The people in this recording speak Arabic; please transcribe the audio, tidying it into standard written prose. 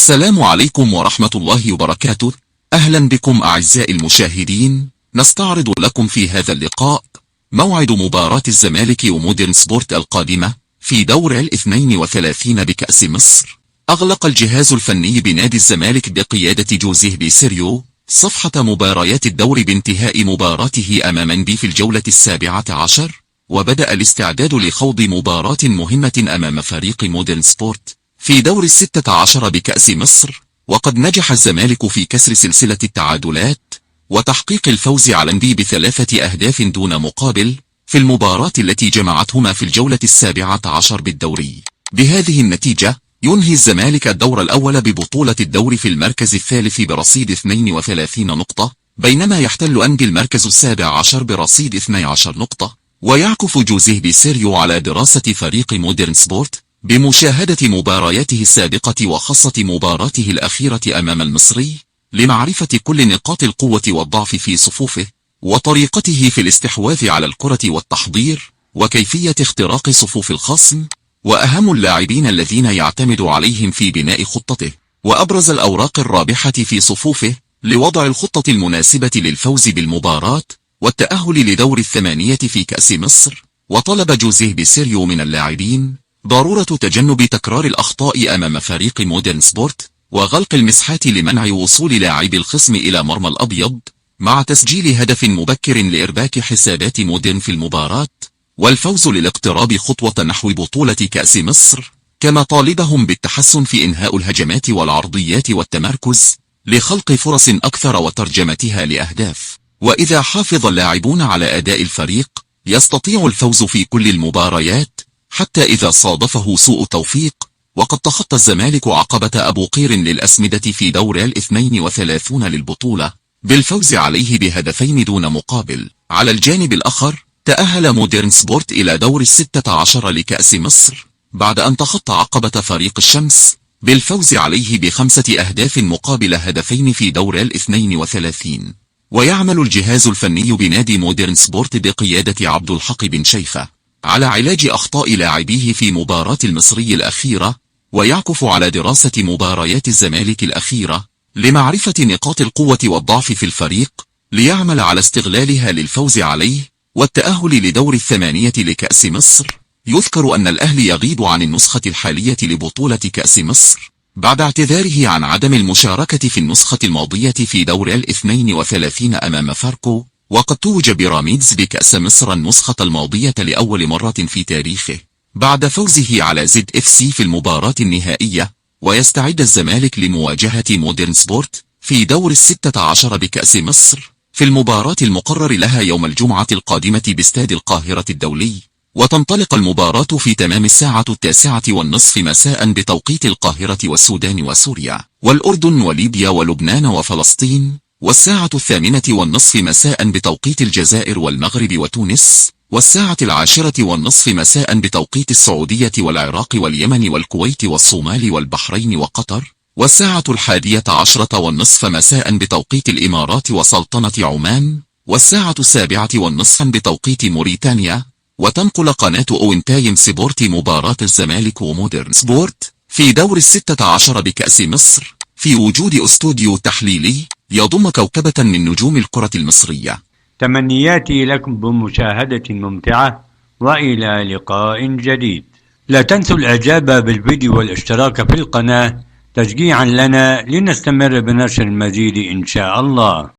السلام عليكم ورحمة الله وبركاته. أهلا بكم أعزائي المشاهدين. نستعرض لكم في هذا اللقاء موعد مباراة الزمالك ومودرن سبورت القادمة في دور 32 بكأس مصر. أغلق الجهاز الفني بنادي الزمالك بقيادة جوزيه بيسيريو صفحة مباريات الدور بانتهاء مباراته أمام انبي في الجولة 17، وبدأ الاستعداد لخوض مباراة مهمة أمام فريق مودرن سبورت في دور 16 بكأس مصر. وقد نجح الزمالك في كسر سلسلة التعادلات وتحقيق الفوز على انبي ب3 أهداف دون مقابل في المباراة التي جمعتهما في الجولة 17 بالدوري. بهذه النتيجة ينهي الزمالك الدور الأول ببطولة الدور في المركز الثالث برصيد 32 نقطة، بينما يحتل انبي المركز 17 برصيد 12 نقطة. ويعكف جوزيه بيسيريو على دراسة فريق مودرن سبورت بمشاهدة مبارياته السابقة وخاصة مباراته الأخيرة أمام المصري لمعرفة كل نقاط القوة والضعف في صفوفه وطريقته في الاستحواذ على الكرة والتحضير وكيفية اختراق صفوف الخصم وأهم اللاعبين الذين يعتمد عليهم في بناء خطته وأبرز الأوراق الرابحة في صفوفه لوضع الخطة المناسبة للفوز بالمباراة والتأهل لدور 8 في كأس مصر. وطلب جوزيه بيسيريو من اللاعبين ضرورة تجنب تكرار الأخطاء أمام فريق مودرن سبورت وغلق المساحات لمنع وصول لاعبي الخصم إلى مرمى الأبيض، مع تسجيل هدف مبكر لإرباك حسابات مودرن في المباراة والفوز للاقتراب خطوة نحو بطولة كأس مصر. كما طالبهم بالتحسن في إنهاء الهجمات والعرضيات والتمركز لخلق فرص أكثر وترجمتها لأهداف. وإذا حافظ اللاعبون على أداء الفريق يستطيع الفوز في كل المباريات حتى إذا صادفه سوء توفيق. وقد تخطى الزمالك عقبة أبو قير للأسمدة في دور 32 للبطولة بالفوز عليه بهدفين دون مقابل. على الجانب الآخر تأهل مودرن سبورت إلى دور 16 لكأس مصر بعد أن تخطى عقبة فريق الشمس بالفوز عليه ب5 أهداف مقابل هدفين في دور 32. ويعمل الجهاز الفني بنادي مودرن سبورت بقيادة عبد الحق بن شيخة على علاج أخطاء لاعبيه في مباراة المصري الأخيرة، ويعكف على دراسة مباريات الزمالك الأخيرة لمعرفة نقاط القوة والضعف في الفريق ليعمل على استغلالها للفوز عليه والتأهل لدور 8 لكأس مصر. يذكر أن الأهلي يغيب عن النسخة الحالية لبطولة كأس مصر بعد اعتذاره عن عدم المشاركة في النسخة الماضية في دور 32 أمام فاركو. وقد توج بيراميدز بكأس مصر النسخة الماضية لأول مرة في تاريخه بعد فوزه على زد اف سي في المباراة النهائية. ويستعد الزمالك لمواجهة مودرن سبورت في دور 16 بكأس مصر في المباراة المقرر لها يوم الجمعة القادمة باستاد القاهرة الدولي. وتنطلق المباراة في تمام الساعة 9:30 مساء بتوقيت القاهرة والسودان وسوريا والأردن وليبيا ولبنان وفلسطين، والساعة 8:30 مساء بتوقيت الجزائر والمغرب وتونس، والساعة 10:30 مساء بتوقيت السعودية والعراق واليمن والكويت والصومال والبحرين وقطر، والساعة 11:30 مساء بتوقيت الإمارات وسلطنة عمان، والساعة 7:30 بتوقيت موريتانيا. وتنقل قناة أون تايم سبورت مباراة الزمالك ومودرن سبورت في دور 16 بكأس مصر في وجود استوديو تحليلي يضم كوكبة من نجوم الكرة المصرية. تمنياتي لكم بمشاهدة ممتعة وإلى لقاء جديد. لا تنسوا الإعجاب بالفيديو والاشتراك في القناة تشجيعا لنا لنستمر بنشر المزيد إن شاء الله.